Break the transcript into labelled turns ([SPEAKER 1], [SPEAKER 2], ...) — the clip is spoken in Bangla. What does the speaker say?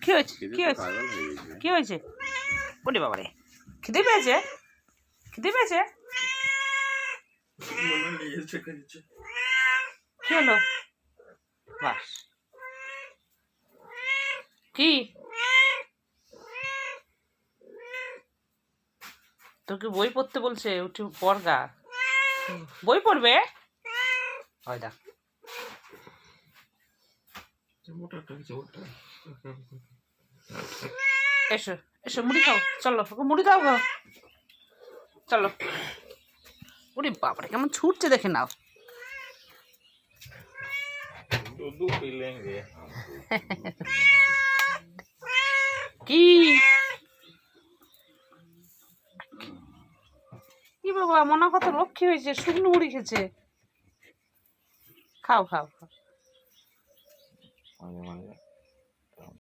[SPEAKER 1] কি হয়েছে কি হয়েছে কি হয়েছে? ওরে বাবারে, খিদে পেয়েছে? খিদে পেয়েছে? কি হলো? বাস কি তোকে বই পড়তে বলছে? উঠে পড়গা, বই পড়বে। হয় দেখ, এসো এসো মুড়ি খাও, চলো ওকে মুড়ি দাও গো, চলো। ওরে বাবারে কেমন ছুটছে দেখে নাও। কি কি বাবা, মনে কত লক্ষ্মী হয়েছে, শুকনো মুড়ি খেয়েছে। খাও খাও খাও।